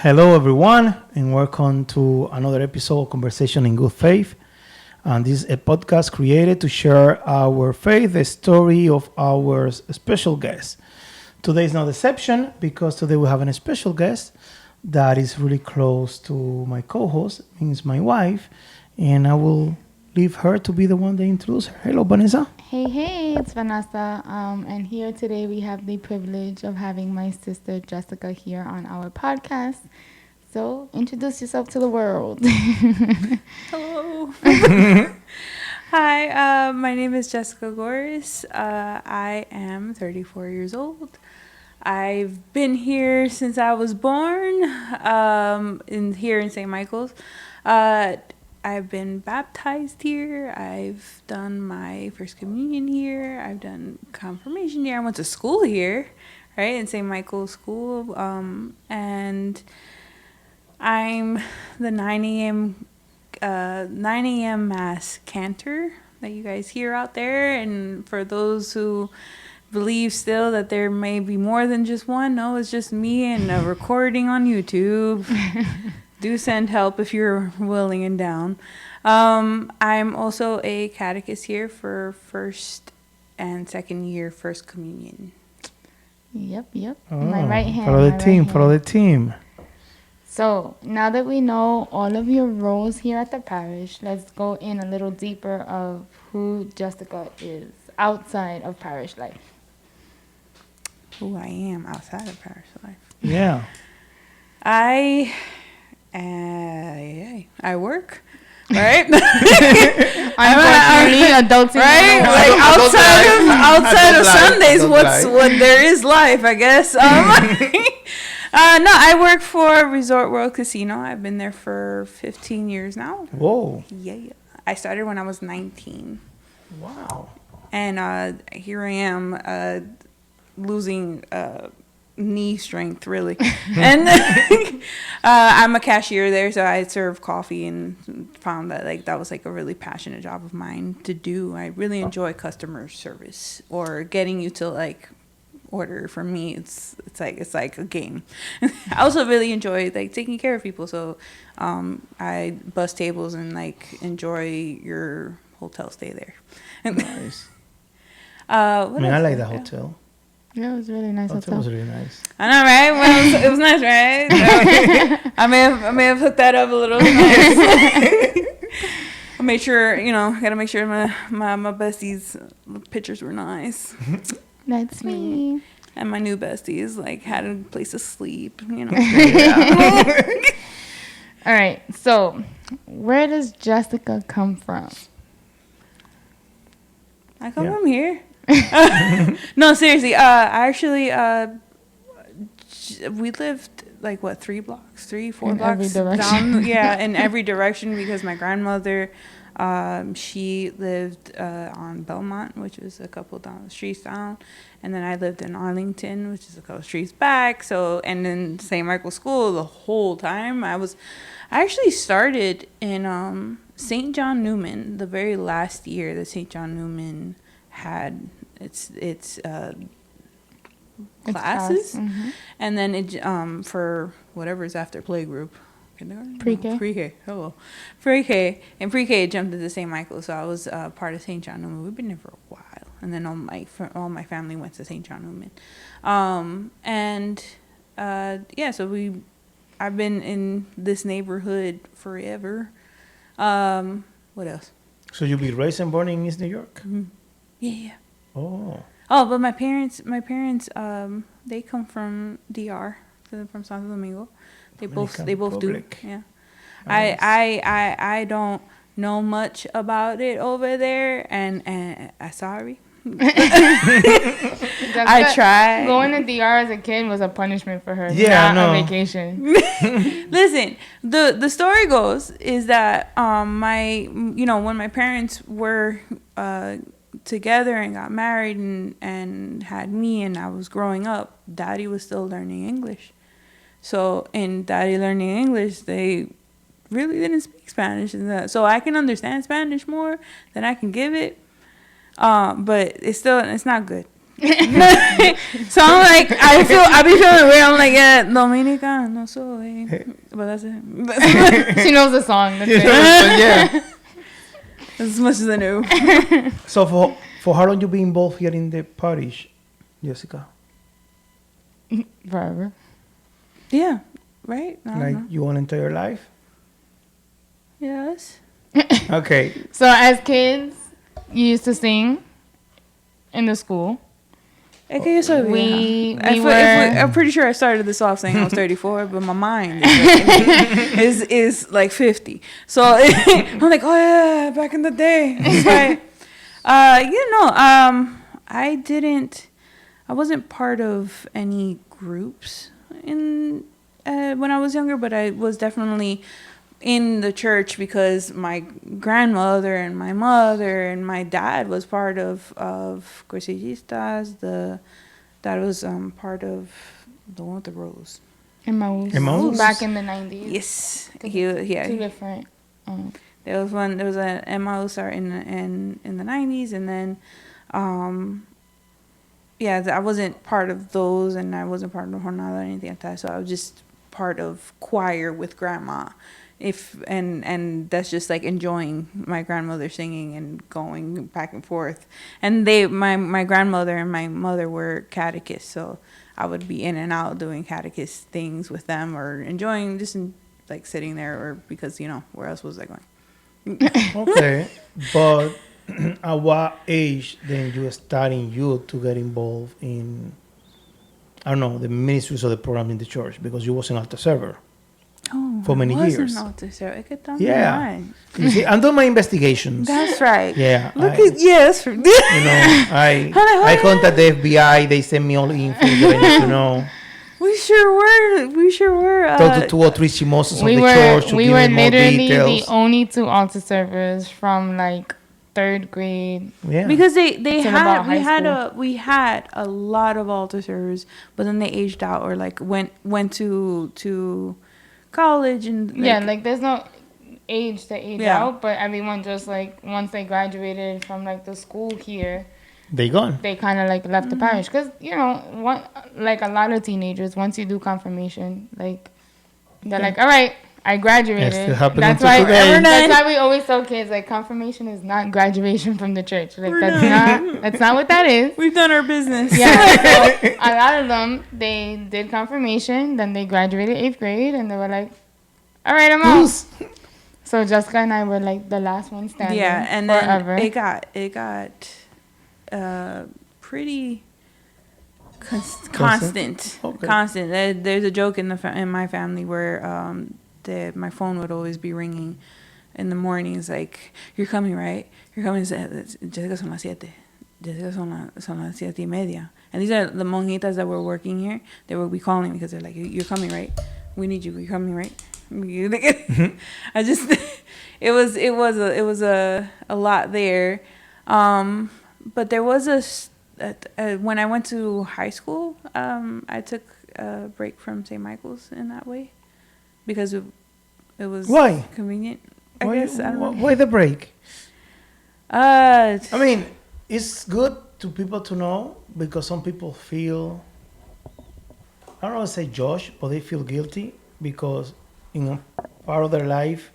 Hello, everyone, and welcome to another episode of Conversation in Good Faith. And this is a podcast created to share our faith, the story of our special guest. Today is no exception because today we have a special guest that is really close to my co-host, means my wife, and I will leave her to be the one that introduce her. Hello, Vanessa. Hey, it's Vanessa. And here today we have the privilege of having my sister Jessica here on our podcast. So introduce yourself to the world. Hello. Hi, my name is Jessica Goris. I am 34 years old. I've been here since I was born, here in St. Michael's. I've been baptized here. I've done my first communion here. I've done confirmation here. I went to school here, right, in St. Michael's School. And I'm the 9 a.m. Mass cantor that you guys hear out there. And for those who believe still that there may be more than just one, no, it's just me and a recording on YouTube. Do send help if you're willing and down. I'm also a catechist here for first and second year First Communion. Yep. Oh, My right hand. Follow the team. So now that we know all of your roles here at the parish, let's go in a little deeper of who Jessica is outside of parish life. Who I am outside of parish life. Yeah. I work, right? Unfortunately, adults, right? Like outside of Sundays, what there is life, I guess. No, I work for Resort World Casino. I've been there for 15 years now. Whoa. Yeah. I started when I was 19. Wow. And here I am, losing knee strength, really. And I'm a cashier there, so I serve coffee, and found that that was a really passionate job of mine to do. I really enjoy customer service or getting you to order. For me, it's like a game. I also really enjoy taking care of people, so I bus tables and enjoy your hotel stay there. Nice. I like the hotel. Yeah, it was a really nice Hotel was really nice. I know, right? Well, it was nice, right? So, I may have hooked that up a little. Nice. I made sure, gotta make sure my besties' pictures were nice. That's me. And my new besties had a place to sleep. All right. So, where does Jessica come from? I come from here. No, seriously. We lived 4 blocks down. Yeah, in every direction, because my grandmother, she lived on Belmont, which is a couple down the streets down, and then I lived in Arlington, which is a couple streets back. So, and then St. Michael's School the whole time. I actually started in St. John Newman, the very last year that St. John Newman had its classes, and then it for whatever is after playgroup, kindergarten, pre-K. Hello, pre-K, and pre-K jumped into St. Michael, so I was part of St. John Newman. We've been there for a while, and then all my family went to St. John Newman, so I've been in this neighborhood forever. What else? So you be raised and born in East New York? Mm-hmm. Yeah. Oh, but my parents, they come from DR, from Santo Domingo. They both do. Yeah. Nice. I don't know much about it over there, and sorry. I tried. Going to DR as a kid was a punishment for her. Yeah, not no. a vacation. Listen, the story goes is that when my parents were together and got married and had me, and I was growing up, Daddy was still learning English. So in Daddy learning English, they really didn't speak Spanish, so I can understand Spanish more than I can give it. But it's not good. So I'm like, I be feeling weird. I'm like, yeah, Dominicano soy. But that's it. She knows the song. That's it. Yeah. As much as I know. So for how long you been involved here in the parish, Jessica? Forever. Yeah, right? I don't Like know. you want entire life? Yes. Okay. So as kids, you used to sing in the school. Es que yo soy We vieja. were. I'm pretty sure I started this off saying I was 34, but my mind is like 50. So I'm like, oh yeah, back in the day. It's like, I wasn't part of any groups in when I was younger, but I was definitely in the church because my grandmother and my mother and my dad was part of Catechesis. That was part of the one with the rose. Emmaus? Back in the 90s. Yes, Two yeah. different. There was an Emmaus in the 90s, and then I wasn't part of those, and I wasn't part of Jornada or anything like that. So I was just part of choir with grandma. And that's just like enjoying my grandmother singing and going back and forth. And my grandmother and my mother were catechists, so I would be in and out doing catechist things with them or enjoying like sitting there, or because where else was I going? Okay. But at what age then you starting to get involved in, I don't know, the ministries or the program in the church, because you was an altar server for many years. Yeah. You see, I'm doing my investigations. That's right. Yeah. Yes. I contact the FBI. They send me all the info that I need to know. We sure were. Talk to 2 or 3 chimoses of We the were church to we give were me more literally details. the only 2 altar servers from like 3rd grade. Yeah. Because about high we had a lot of altar servers, but then they aged out or like went to college and Like there's no age to age out, but everyone just like once they graduated from like the school here, They gone. they kind of like left the parish because like a lot of teenagers, once you do confirmation, like they're like, all right, I graduated. It's still happening That's to why today. that's why we always tell kids like confirmation is not graduation from the church. Like that's not what that is. we've done our business. Yeah, so a lot of them, they did confirmation, then they graduated 8th grade, and they were like, all right, I'm out. So Jessica and I were like the last one standing. Yeah, and forever. then it got pretty constant. Okay. Constant. There's a joke in my family where my phone would always be ringing in the mornings, like, you're coming, right? You're coming. Jessica, son las 7. Jessica, son las 7:30. And these are the monjitas that were working here. They would be calling because they're like, you're coming, right? We need you. You're coming, right? I just, it was a lot there. But there was when I went to high school, I took a break from St. Michael's in that way because it was Why? convenient. I guess I don't know. Why the break? I mean, it's good to people to know because some people feel, I don't want to say judged, but they feel guilty because in a part of their life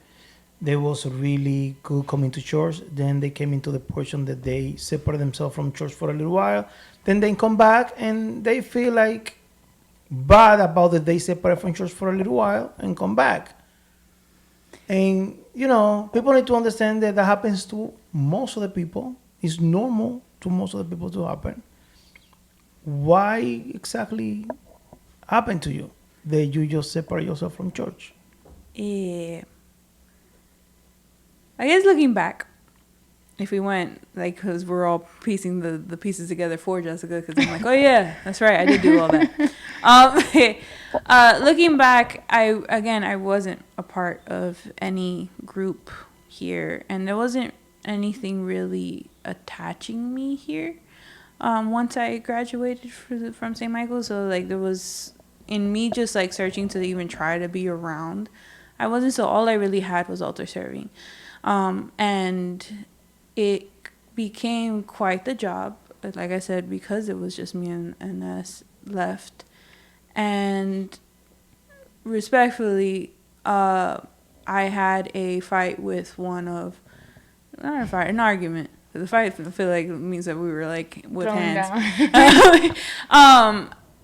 they was really good coming to church. Then they came into the portion that they separate themselves from church for a little while. Then they come back and they feel like bad about that they separate from church for a little while and come back. And, people need to understand that happens to most of the people. It's normal to most of the people to happen. Why exactly happened to you that you just separate yourself from church? I guess looking back, if we went, like, because we're all piecing the pieces together for Jessica, because I'm like, oh yeah, that's right, I did do all that. Looking back, I wasn't a part of any group here, and there wasn't anything really attaching me here once I graduated from St. Michael's. So like there was in me just like searching to even try to be around. I wasn't, so all I really had was altar serving. And it became quite the job like I said, because it was just me and us left. And respectfully, I had a fight with not a fight, an argument. The fight, I feel like it means that we were like with Thrown hands.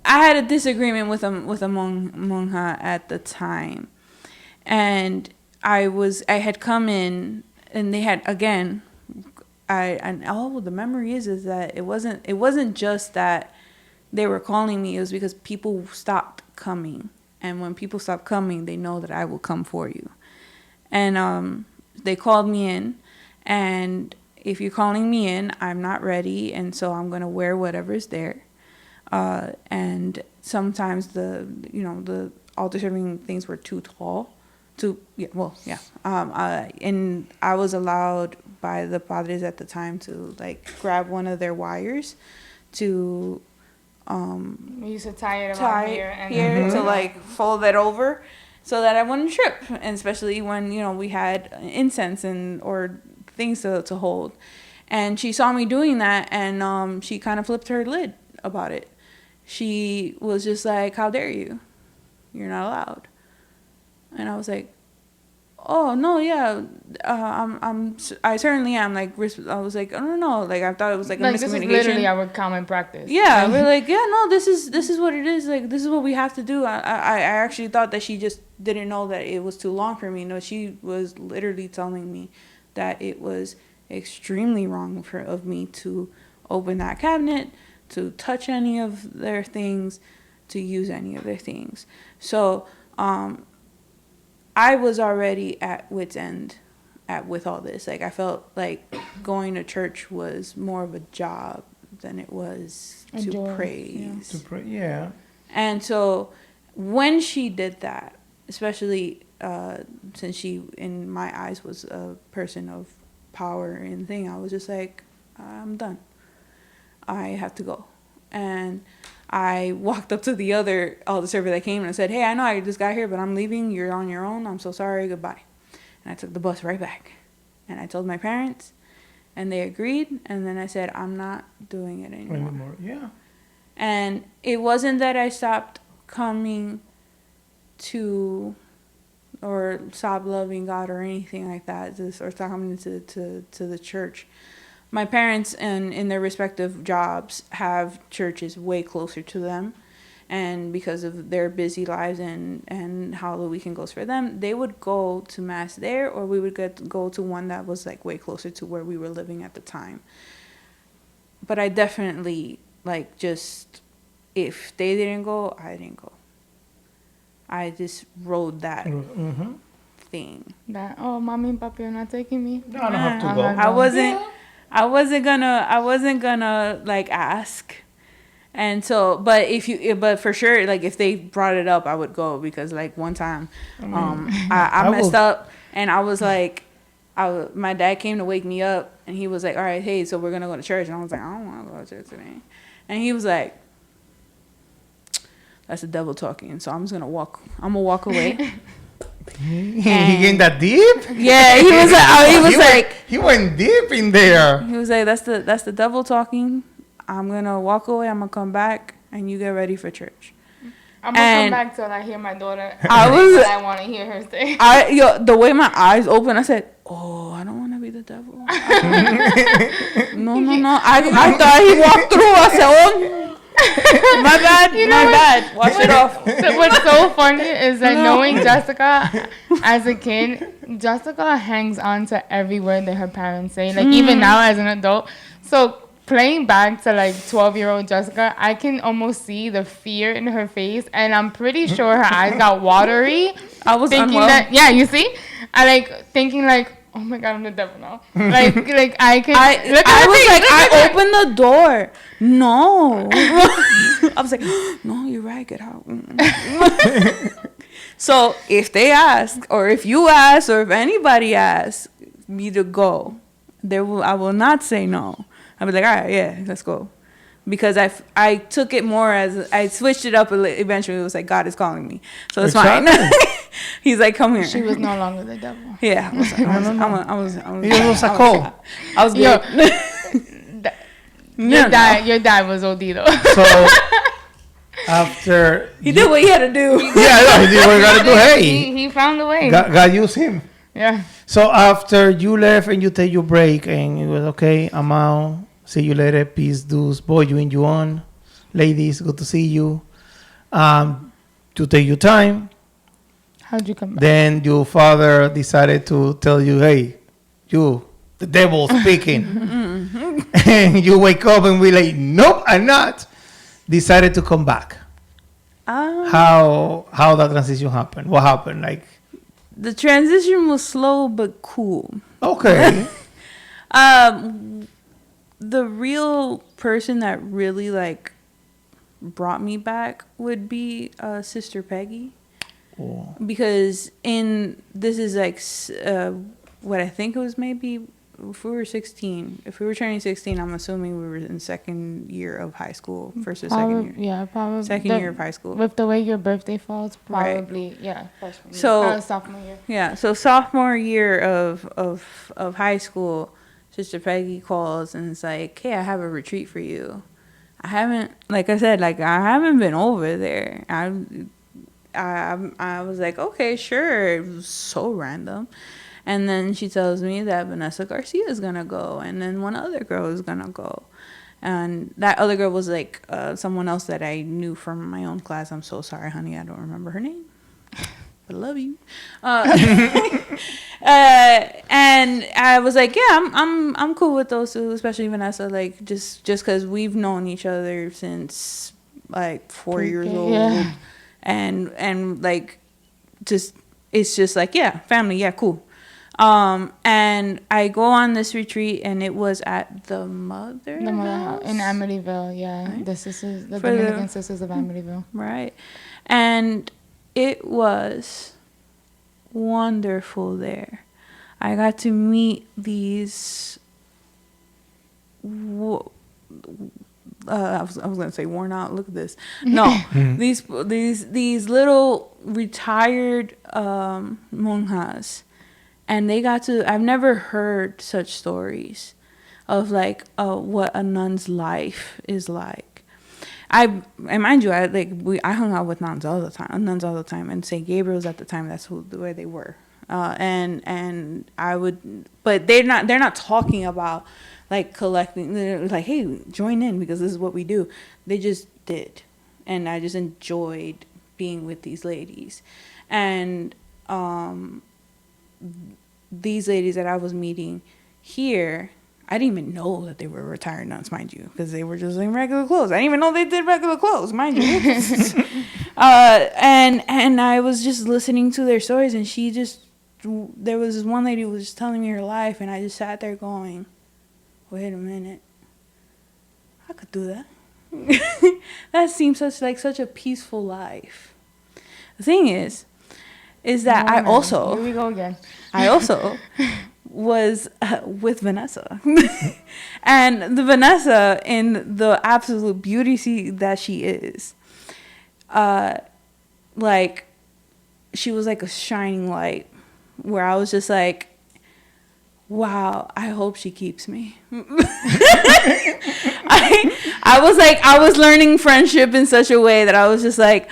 I had a disagreement with a monja at the time, and I had come in, and they had, again, the memory is that it wasn't just that they were calling me. It was because people stopped coming, and when people stop coming, they know that I will come for you. And they called me in, and if you're calling me in, I'm not ready, and so I'm gonna wear whatever's there. And sometimes the altar serving things were too tall. And I was allowed by the padres at the time to like grab one of their wires to We used to tie it around here and to like fold it over so that I wouldn't trip, and especially when we had incense or things to hold. And she saw me doing that, and she kind of flipped her lid about it. She was just like, "How dare you? You're not allowed." And I was like, "Oh no, yeah, I certainly am." Like, I was like, "I don't know." Like, I thought it was like a miscommunication. This is literally our common practice. Yeah, we're like, "Yeah, no, this is what it is. Like, this is what we have to do." I actually thought that she just didn't know that it was too long for me. No, she was literally telling me that it was extremely wrong of me to open that cabinet, to touch any of their things, to use any of their things. So I was already at wit's end with all this. Like, I felt like going to church was more of a job than it was to praise. To pray, yeah. And so when she did that, especially since she, in my eyes, was a person of power and thing, I was just like, I'm done. I have to go. And I walked up to the other altar server that came and I said, "Hey, I know I just got here, but I'm leaving. You're on your own. I'm so sorry. Goodbye." And I took the bus right back. And I told my parents, and they agreed. And then I said, "I'm not doing it anymore." Yeah. And it wasn't that I stopped coming to or stop loving God or anything like that, or stop coming to the church. My parents, in their respective jobs, have churches way closer to them. And because of their busy lives and how the weekend goes for them, they would go to Mass there, or we would go to one that was like way closer to where we were living at the time. But I definitely, like, just, if they didn't go, I didn't go. I just rode that thing. That, oh, mommy and papi are not taking me. No, I don't have to go. I wasn't gonna like ask. And so, but for sure, like, if they brought it up, I would go, because like one time, I messed up, and I was like, my dad came to wake me up, and he was like, "All right, hey, so we're gonna go to church," and I was like, "I don't want to go to church today," and he was like, "That's the devil talking," so I'm gonna walk away. He getting that deep? Yeah, he was like, he went deep in there. He was like, that's the devil talking. I'm gonna walk away. I'm gonna come back, and you get ready for church. I'm gonna come back till I hear my daughter. I want to hear her say. The way my eyes opened, I said, "Oh, I don't want to be the devil." No. I thought he walked through. I said, "Oh, my bad. Wash it off." So what's so funny is that knowing Jessica as a kid, Jessica hangs on to every word that her parents say. Like, even now as an adult. So playing back to like 12-year-old Jessica, I can almost see the fear in her face, and I'm pretty sure her eyes got watery. I was thinking unwell. that, yeah, you see, I like thinking like, oh my God, I'm the devil now. like I can. I opened the door. No, I was like, no, you're right. Get out. So if they ask, or if you ask, or if anybody asks me to go, I will not say no. I'll be like, all right, yeah, let's go. Because I took it more as, I switched it up eventually. It was like, God is calling me. So it's fine. He's like, come here. She was no longer the devil. Yeah. I was He was a call. I was good. Your dad was OD though. So after he did what he had to do. yeah, he did what he got to do. Hey, he found a way. God used him. Yeah. So after you left and you take your break and it was okay, I'm out. See you later. Peace, deuce. Boy, you in you on. Ladies, good to see you. To take your time. How'd you come back? Then your father decided to tell you, hey, you, the devil speaking. And you wake up and we like, nope, I'm not. Decided to come back. How that transition happened? What happened? Like, the transition was slow but cool. okay. The real person that really like brought me back would be Sister Peggy. Oh. Because this is like what I think it was, maybe if we were 16, if we were turning 16, I'm assuming we were in second year of high school, first or second year. Yeah, probably. Second year of high school. With the way your birthday falls, probably, yeah, freshman year. So sophomore year. Yeah, so sophomore year of high school, Sister Peggy calls and it's like, hey, I have a retreat for you. I haven't been over there. I was like, okay, sure. It was so random. And then she tells me that Vanessa Garcia is going to go. And then one other girl is going to go. And that other girl was like someone else that I knew from my own class. I'm so sorry, honey. I don't remember her name. But I love you. And I was like, yeah, I'm cool with those two, especially Vanessa. Like, just because we've known each other since like 4 years old. Yeah. And like, just, it's just like, yeah, family, yeah, cool. And I go on this retreat, and it was at the Mother House in Amityville, yeah. Right? The Dominican Sisters of Amityville. Right. And it was wonderful there. I got to meet these I was gonna say worn out. Look at this. No, these little retired monjas, and they got to. I've never heard such stories of like what a nun's life is like. And mind you, I hung out with nuns all the time, and St. Gabriel's at the time. That's the way they were. And I would, but they're not talking about like collecting. They're like, hey, join in because this is what we do. They just did, and I just enjoyed being with these ladies, and these ladies that I was meeting here. I didn't even know that they were retired nuns, mind you, because they were just in regular clothes. I didn't even know they did regular clothes, mind you. And I was just listening to their stories, and there was this one lady who was just telling me her life, and I just sat there going, wait a minute, I could do that. That seems such a peaceful life. The thing is that I also, here we go again. I also was with Vanessa. And the Vanessa, in the absolute beauty that she is, like, she was like a shining light where I was just like, wow, I hope she keeps me. I was learning friendship in such a way that I was just like,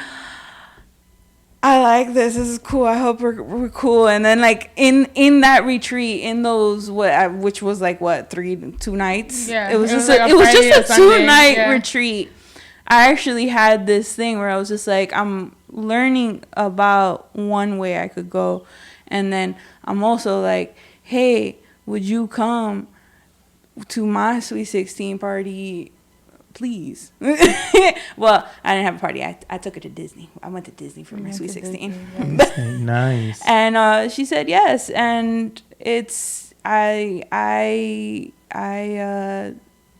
I like this. This is cool. I hope we're cool. And then like in that retreat, in those which was like 2 nights. Yeah, it was just like a 2-night yeah. retreat. I actually had this thing where I was just like, I'm learning about one way I could go, and then I'm also like, hey, would you come to my Sweet 16 party? Please. Well, I didn't have a party. I took her to Disney. I went to Disney for my Sweet 16. Nice. And she said yes. And it's I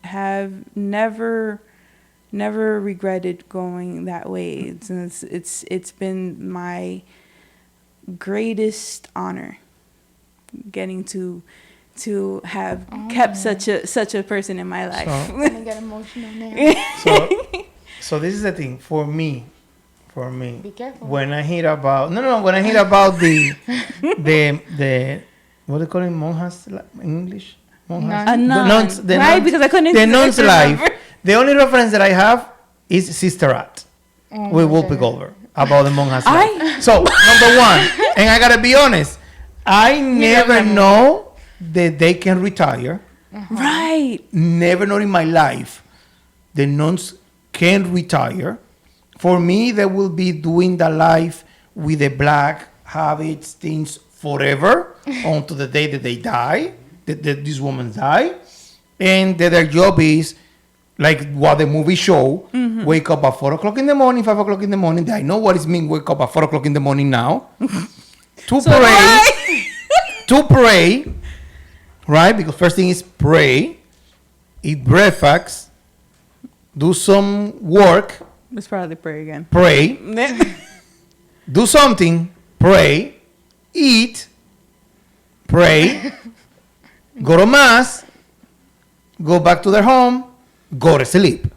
have never regretted going that way. It's been my greatest honor getting to have kept such a person in my life. I'm gonna get emotional now. So this is the thing for me. Be careful. When I hear about the what do you call it, monjas in English? None. A nun. The Right, nuns, because I couldn't the nun's life. remember. The only reference that I have is Sister Act with my Whoopi goodness. Goldberg about the monk has I- life. So number one, and I gotta be honest, I never know that they can retire. Right. Never know in my life the nuns can retire. For me, they will be doing the life with the black habits, things forever until the day that they die, that this woman die, and that their job is like what the movie show, wake up at 4 o'clock in the morning, 5 o'clock in the morning. I know what it means wake up at 4 o'clock in the morning now. To pray. To pray. Right? Because first thing is pray, eat breakfast, do some work, Let's probably pray again. pray, do something, pray, eat, pray, go to mass, go back to their home, go to sleep.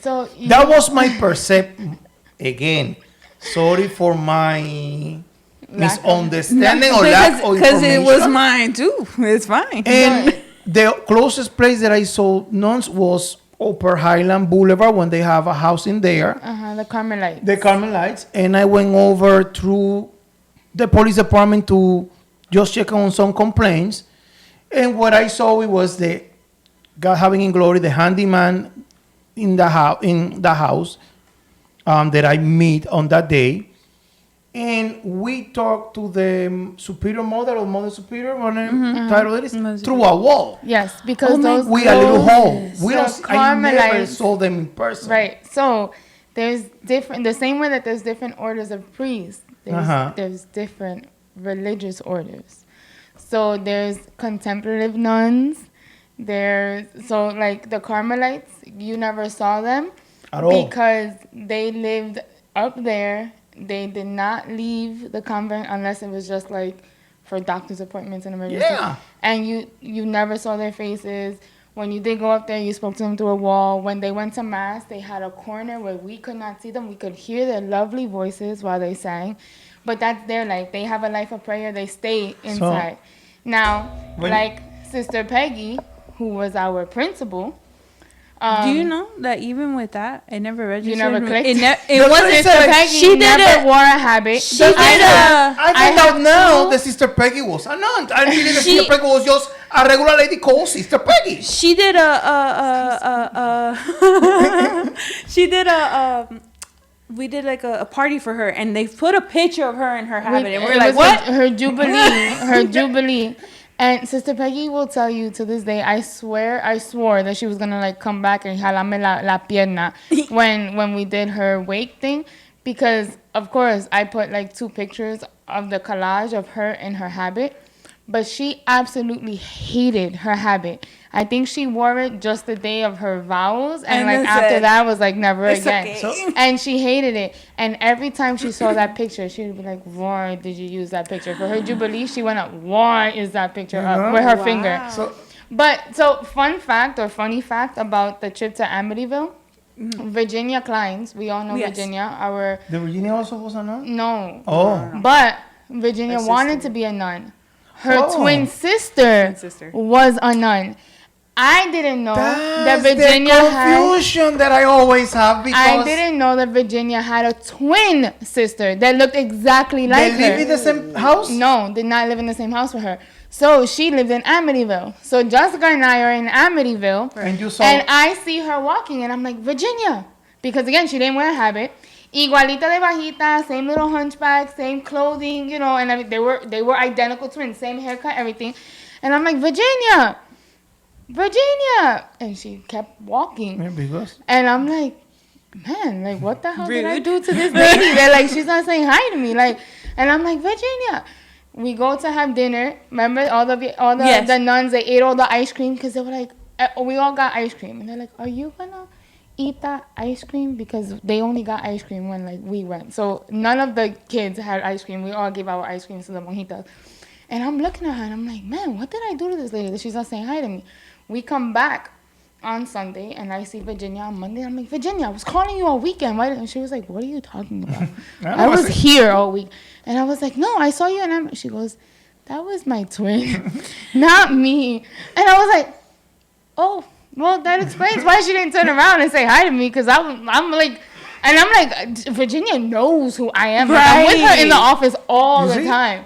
So That was my perception. Again, sorry for my misunderstanding or lack of Because information. it was mine too. It's fine. And the closest place that I saw nuns was Upper Highland Boulevard when they have a house in there, the Carmelites. the Carmelites. And I went over through the police department to just check on some complaints. And what I saw it was the God having in glory, the handyman in the house that I meet on that day. And we talked to the superior mother or mother superior, whatever title it is, through a wall. Yes, because those We a little hole. We So don't. I never Carmelites- saw them in person. Right. So there's different. The same way that there's different orders of priests, there's different religious orders. So there's contemplative nuns. There's like the Carmelites. You never saw them At all. because they lived up there. They did not leave the convent unless it was just like for doctor's appointments and emergency. Yeah. And you never saw their faces. When you did go up there, you spoke to them through a wall. When they went to mass, they had a corner where we could not see them. We could hear their lovely voices while they sang. But that's their life. They have a life of prayer. They stay inside. Now, like Sister Peggy, who was our principal. Do you know that even with that, it never registered? You never clicked? It That's wasn't. what I Sister said. Peggy She did never it. wore a habit. She did I I found out have now two- that Sister Peggy was a nun. I didn't believe that She- Sister Peggy was just a regular lady called Sister Peggy. She did she did we did like a party for her, and they put a picture of her in her habit, and we're It like, was what? Her jubilee, her jubilee. And Sister Peggy will tell you to this day, I swore that she was gonna like come back and jalame la pierna when we did her wake thing, because of course I put like 2 pictures of the collage of her in her habit, but she absolutely hated her habit. I think she wore it just the day of her vows, and like then after said, that was like never "It's again. okay." So- And she hated it. And every time she saw that picture, she would be like, why did you use that picture? For her jubilee, she went up, why is that picture up with her Wow. finger? So funny fact about the trip to Amityville, Virginia Kleins, we all know Yes. Virginia, The Virginia also was a nun? no. Oh. But Virginia Her wanted sister. to be a nun. Her Oh. twin sister sister. was a nun. I didn't know that That's Virginia the had... confusion that I always have because I didn't know that Virginia had a twin sister that looked exactly they like live her. in the same house. No, did not live in the same house with her. So she lived in Amityville. So Jessica and I are in Amityville. And you saw. And I see her walking, and I'm like, Virginia. Because again, she didn't wear a habit. Igualita de bajita, same little hunchback, same clothing, you know, and they were identical twins, same haircut, everything. And I'm like, Virginia. And she kept walking. Yeah, because And I'm like, man, like, what the hell did I Rude. do to this lady? They're like, she's not saying hi to me. Like, and I'm like, Virginia. We go to have dinner. Remember all the Yes. the nuns, they ate all the ice cream because they were like, we all got ice cream. And they're like, are you going to eat that ice cream? Because they only got ice cream when, like, we went. So none of the kids had ice cream. We all gave our ice cream to the mojitas. And I'm looking at her, and I'm like, man, what did I do to this lady that she's not saying hi to me? We come back on Sunday, and I see Virginia on Monday. I'm like, Virginia, I was calling you all weekend. Why? And she was like, what are you talking about? I was here all week. And I was like, no, I saw you. And she goes, that was my twin, not me. And I was like, oh, well, that explains why she didn't turn around and say hi to me, because I'm like, and I'm like, Virginia knows who I am. Like, I'm with her in the office all the time.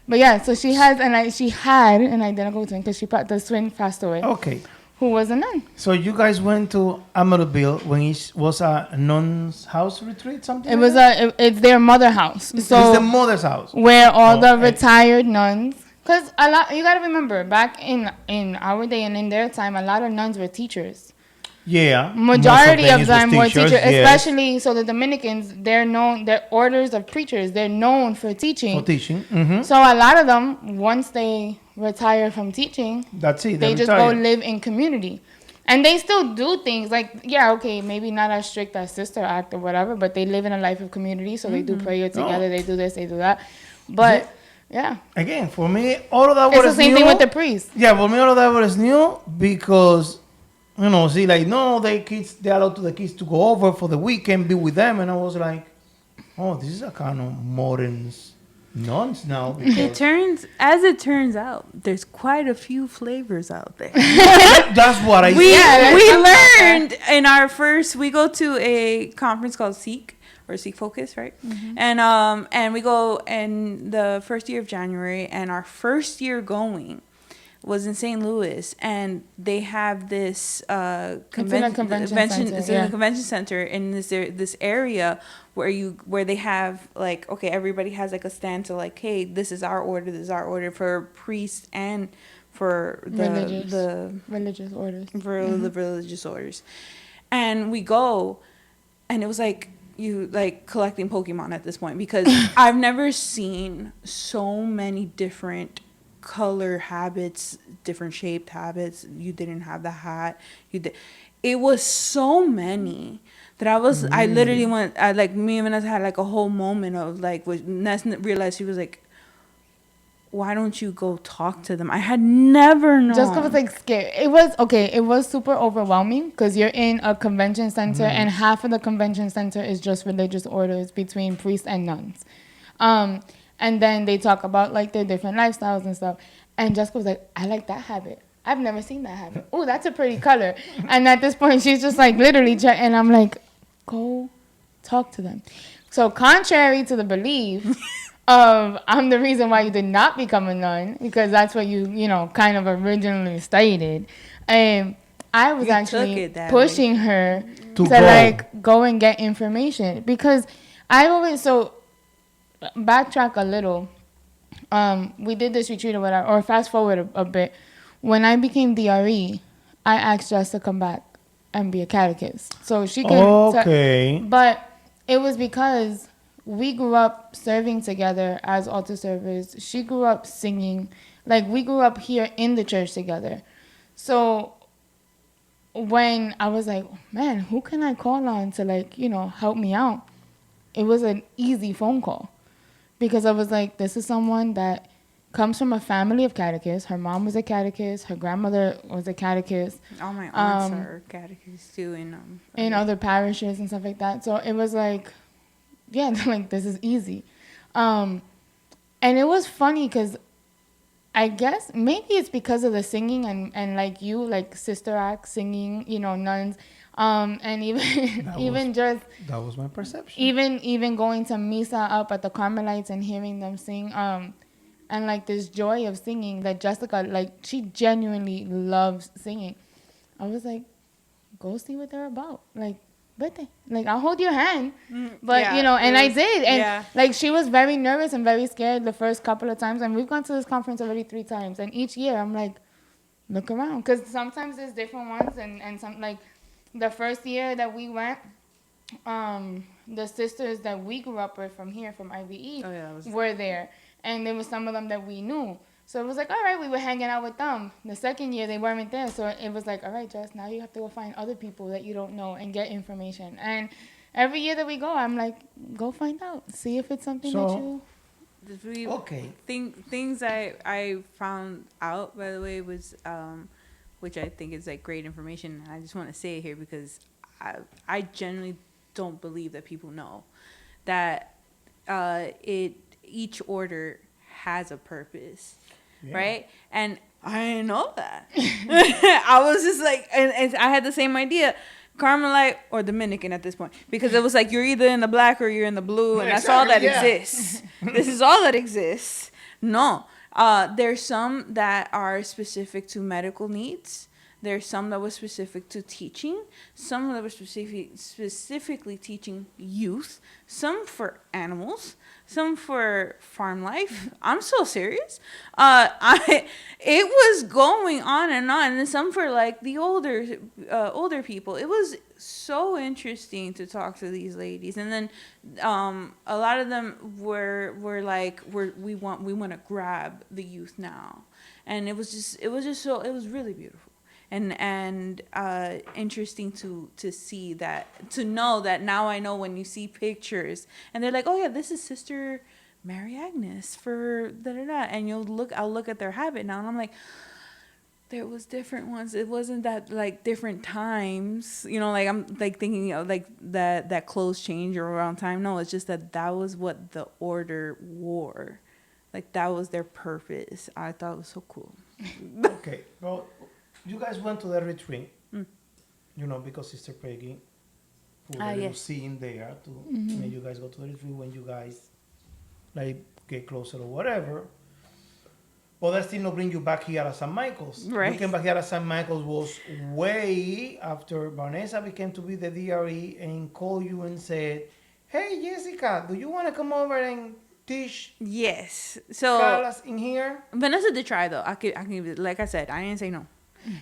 But yeah, so she had an identical twin because the twin passed away. Okay. Who was a nun. So you guys went to Amarillo when it was a nun's house retreat, something? It's their mother house. So it's the mother's house. Where all the retired nuns, because you got to remember, back in our day and in their time, a lot of nuns were teachers. Yeah. Majority of them were teachers, especially, so the Dominicans, they're orders of preachers. They're known for teaching. Mm-hmm. So a lot of them, once they retire from teaching, that's it. They just go live in community. And they still do things like, maybe not as strict as Sister Act or whatever, but they live in a life of community. So they do prayer together. They do this, they do that. But, yeah. Again, for me, all of that was new. It's the same thing with the priest. Yeah, for me, all of that was new because, they're allowed to the kids to go over for the weekend, be with them. And I was like, oh, this is a kind of modern nuns now. It turns out, there's quite a few flavors out there. That's what I said. We learned in our we go to a conference called Seek Focus, right? Mm-hmm. And we go in the first year of January, and our first year going was in St. Louis, and they have this convention center in this area where they have like, okay, everybody has like a stand to like, hey, this is our order for priests and for the religious orders. The religious orders. And we go, and it was like you like collecting Pokemon at this point, because I've never seen so many different color habits, different shaped habits. You didn't have the hat. It was so many that I literally went, me and Vanessa had like a whole moment of like, when Ness realized, she was like, why don't you go talk to them? I had never known. Jessica was like scared. It was super overwhelming because you're in a convention center and half of the convention center is just religious orders between priests and nuns. And then they talk about like their different lifestyles and stuff. And Jessica was like, I like that habit. I've never seen that habit. Oh, that's a pretty color. And at this point, she's just like literally and I'm like, go talk to them. So contrary to the belief of I'm the reason why you did not become a nun, because that's what you kind of originally stated. I was actually pushing her to like go and get information, because I always backtrack a little. We did this retreat or whatever, or fast forward a bit. When I became DRE, I asked Jess to come back and be a catechist, so she could. Okay. But it was because we grew up serving together as altar servers. She grew up singing. Like, we grew up here in the church together. So when I was like, man, who can I call on to help me out? It was an easy phone call. Because I was like, this is someone that comes from a family of catechists. Her mom was a catechist. Her grandmother was a catechist. All my aunts are catechists too. In other parishes and stuff like that. So it was like, yeah, like, this is easy. And it was funny because I guess maybe it's because of the singing and like Sister Act singing, nuns. And that was my perception. Even going to misa up at the Carmelites and hearing them sing, and like this joy of singing that Jessica, like, she genuinely loves singing. I was like, go see what they're about. Like, vete. Like, I'll hold your hand. But I did. And like, she was very nervous and very scared the first couple of times. And we've gone to this conference already 3 times. And each year I'm like, look around, because sometimes there's different ones, and some like. The first year that we went, the sisters that we grew up with from here, from IVE, were there. And there was some of them that we knew. So it was like, all right, we were hanging out with them. The second year, they weren't there. So it was like, all right, Jess, now you have to go find other people that you don't know and get information. And every year that we go, I'm like, go find out. See if it's something that you... Okay. Things I found out, by the way, was... which I think is like great information. I just want to say it here because I generally don't believe that people know that each order has a purpose, Yeah. right? And I didn't know that. I was just like, and I had the same idea. Carmelite or Dominican at this point, because it was like you're either in the black or you're in the blue, and that's all that exists. This is all that exists. No, there's some that are specific to medical needs. There's some that were specific to teaching. Some that were specifically teaching youth. Some for animals. Some for farm life. I'm so serious. It was going on, and some for like the older people. It was so interesting to talk to these ladies, and then a lot of them were like, we want to grab the youth now, and it was really beautiful. And interesting to see that, to know that now I know when you see pictures and they're like, oh yeah, this is Sister Mary Agnes for da-da-da, and I'll look at their habit now, and I'm like, there was different ones. It wasn't that like different times, like I'm like thinking of like that clothes change around time. No, it's just that was what the order wore. Like that was their purpose. I thought it was so cool. Okay, well, you guys went to the retreat, because Sister Peggy put a little scene there to make you guys go to the retreat when you guys like get closer or whatever. But that still not bring you back here at St. Michael's. Right. You came back here at St. Michael's was way after Vanessa became to be the DRE and called you and said, hey, Jessica, do you want to come over and teach Yes. So Carlos in here? Vanessa did try though. I can like I said, I didn't say no,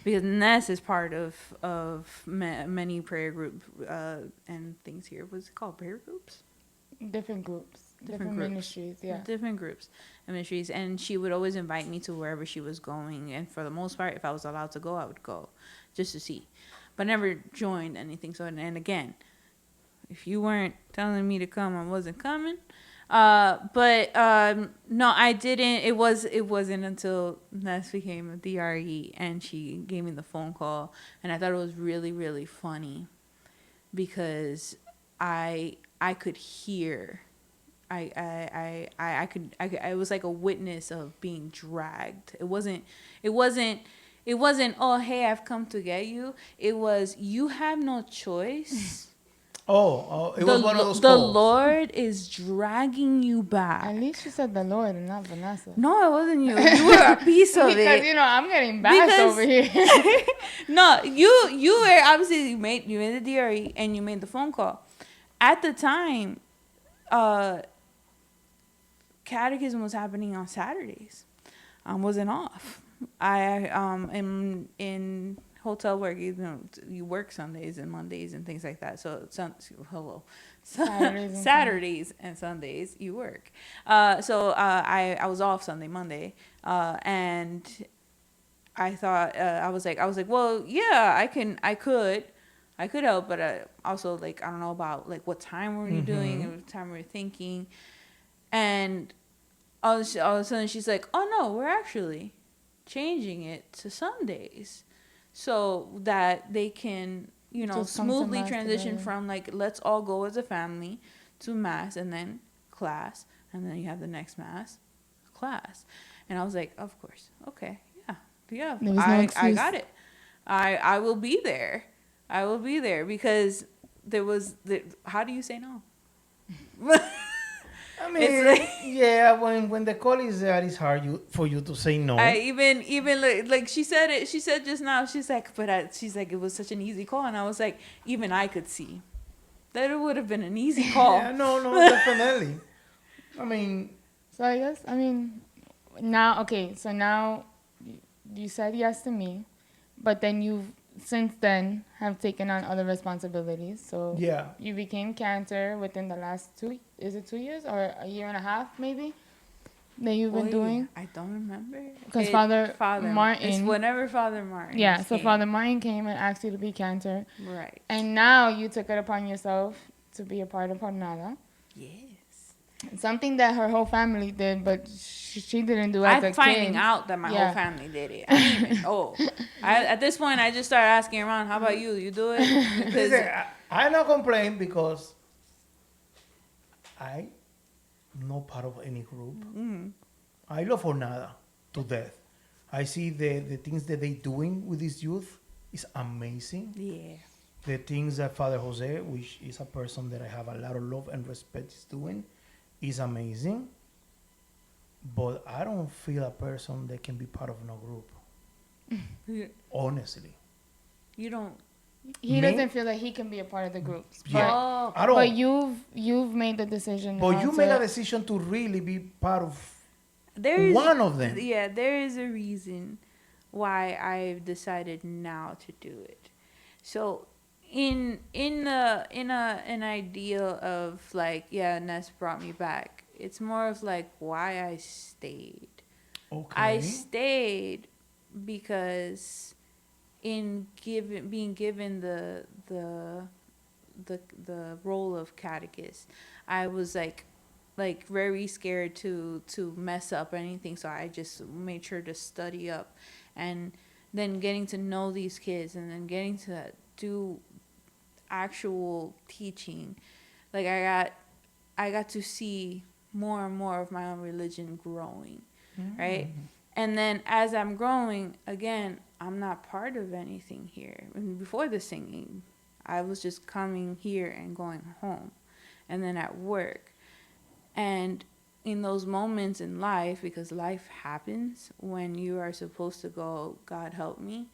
because Ness is part of many prayer group and things here. What's it called? Prayer groups? Different groups. Different groups. ministries, yeah. Different groups and ministries. And she would always invite me to wherever she was going. And for the most part, if I was allowed to go, I would go just to see. But never joined anything. So, and again, if you weren't telling me to come, I wasn't coming. But no, I didn't. It wasn't until Ness became a DRE and she gave me the phone call. And I thought it was really, really funny because I could hear. I could. I was like a witness of being dragged. It wasn't. Oh, hey, I've come to get you. It was, you have no choice. It was one of those The calls. Lord is dragging you back. At least you said the Lord and not Vanessa. No, it wasn't you. You were a piece of Because, it. I'm getting bashed over here. No, you were obviously you made the DRE and you made the phone call. At the time, catechism was happening on Saturdays. Wasn't off. I in hotel work, you work Sundays and Mondays and things like that. So Saturdays and Sundays you work. So I was off Sunday, Monday, and I thought I was like, well, yeah, I could help, but I also I don't know about what time were you doing and what time were you thinking, and all of a sudden she's like, oh no, we're actually changing it to Sundays so that they can smoothly transition from let's all go as a family to mass and then class, and then you have the next mass class. And I was like, of course, okay, yeah, I got it. I will be there. I will be there because there was how do you say no? I mean, when the call is there, it's hard for you to say no. Even she said it. She said just now. She's like, she's like, it was such an easy call, and I was like, even I could see that it would have been an easy call. Yeah, no, definitely. I mean, so I guess now you said yes to me, but then you've since then have taken on other responsibilities. So yeah, you became cantor within the last 2 years or a year and a half maybe that you've been doing. I don't remember because Father Martin. It's whenever Father Martin. Yeah, so Father Martin came and asked you to be cantor. Right. And now you took it upon yourself to be a part of Jornada. Yes. Something that her whole family did, but she didn't do as a kid. I'm finding out that my whole family did it. At this point, I just started asking around, how about you? You do it? Because I don't complain because I'm not part of any group. I love Ornada to death. I see the things that they doing with this youth is amazing. Yeah. The things that Father Jose, which is a person that I have a lot of love and respect, is doing, is amazing. But I don't feel a person that can be part of no group. Yeah. Honestly, You don't. He Me? doesn't feel like he can be a part of the group. yeah, Oh. I don't. But you've made the decision. But now you to, made a decision to really be part of There is one of them. Yeah, there is a reason why I've decided now to do it. So in an ideal of like, yeah, Ness brought me back. It's more of like why I stayed. I Okay. stayed because being given the role of catechist, I was like very scared to mess up anything, so I just made sure to study up, and then getting to know these kids and then getting to do actual teaching. Like I got to see more and more of my own religion growing, right? And then as I'm growing, again, I'm not part of anything here. And before the singing, I was just coming here and going home, and then at work. And in those moments in life, because life happens when you are supposed to go, God help me,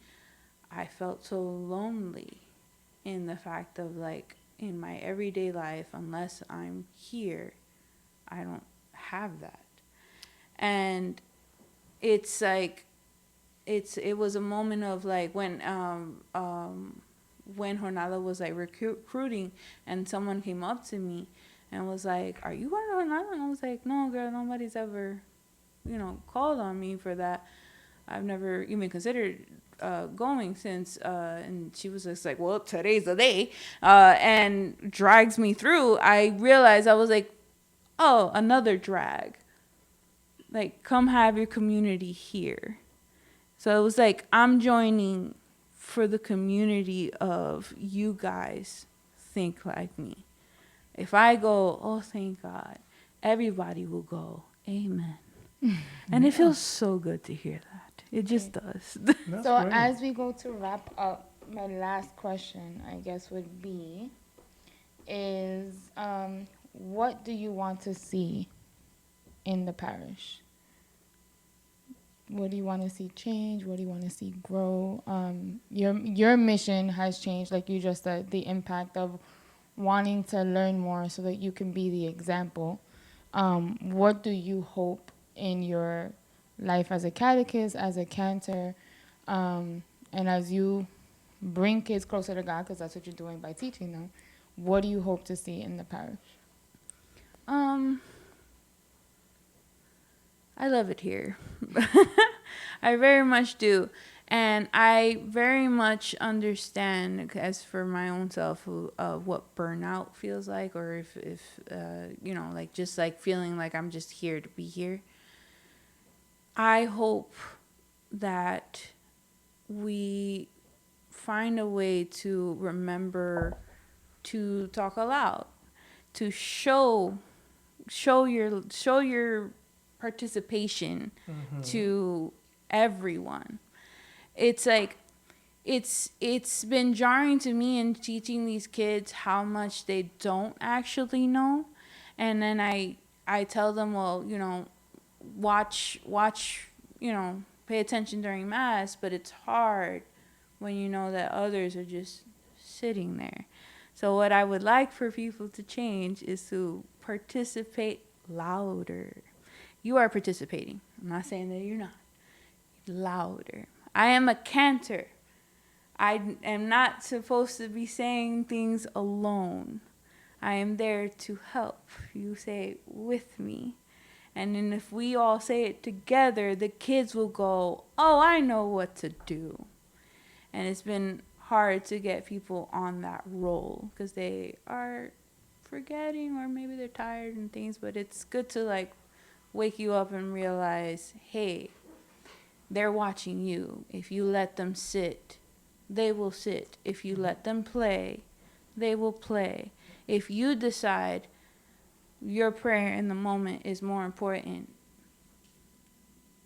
I felt so lonely in the fact of like in my everyday life, unless I'm here, I don't have that. And it's like it was a moment of like when Jornada was like recruiting, and someone came up to me and was like, "Are you going to Jornada?" And I was like, "No, girl, nobody's ever, called on me for that. I've never even considered going since." And she was just like, "Well, today's the day," and drags me through. I realized I was like, "Oh, another drag. Like, come have your community here." So it was like, I'm joining for the community of you guys think like me. If I go, oh, thank God, everybody will go, amen. And it feels so good to hear that. It just does. That's So great. as we go to wrap up, my last question, I guess, would be, is what do you want to see in the parish? What do you want to see change? What do you want to see grow? Your mission has changed, like you just said, the impact of wanting to learn more so that you can be the example. What do you hope in your life as a catechist, as a cantor, and as you bring kids closer to God, because that's what you're doing by teaching them? What do you hope to see in the parish? I love it here. I very much do. And I very much understand, as for my own self, what burnout feels like, or if like just like feeling like I'm just here to be here. I hope that we find a way to remember to talk aloud, to show your participation to everyone. It's like it's been jarring to me in teaching these kids how much they don't actually know, and then I tell them, well, watch, pay attention during mass, but it's hard when you know that others are just sitting there. So what I would like for people to change is to participate louder. You are participating. I'm not saying that you're not. Louder. I am a cantor. I am not supposed to be saying things alone. I am there to help. You say it with me. And then if we all say it together, the kids will go, oh, I know what to do. And it's been hard to get people on that role because they are forgetting, or maybe they're tired and things, but it's good to like wake you up and realize, hey, they're watching you. If you let them sit, they will sit. If you let them play, they will play. If you decide your prayer in the moment is more important,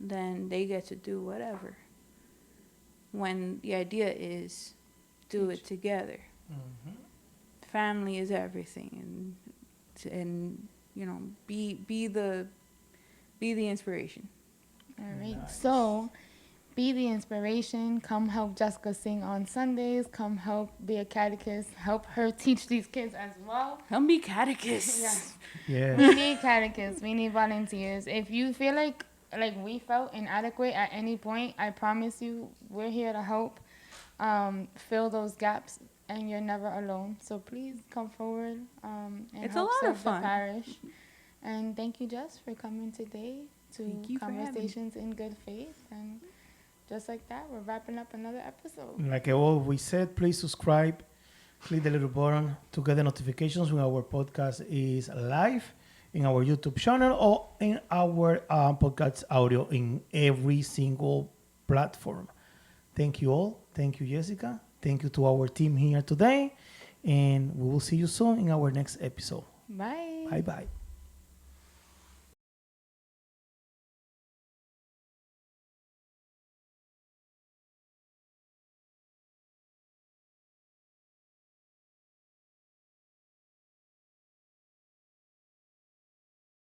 then they get to do whatever. When the idea is do it together. Mhm. Family is everything, and you know, be the inspiration. All right. Nice. So, be the inspiration. Come help Jessica sing on Sundays. Come help be a catechist. Help her teach these kids as well. Help me catechist. Yes. Yeah. We need catechists. We need volunteers. If you feel like we felt inadequate at any point, I promise you, we're here to help fill those gaps, and you're never alone. So please come forward and It's a help lot of serve fun. the parish. And thank you, Jess, for coming today to Thank you for having me. Conversations in Good Faith. And just like that, we're wrapping up another episode. Like all we said, please subscribe, click the little button to get the notifications when our podcast is live in our YouTube channel or in our podcast audio in every single platform. Thank you all. Thank you, Jessica. Thank you to our team here today. And we will see you soon in our next episode. Bye. Bye bye.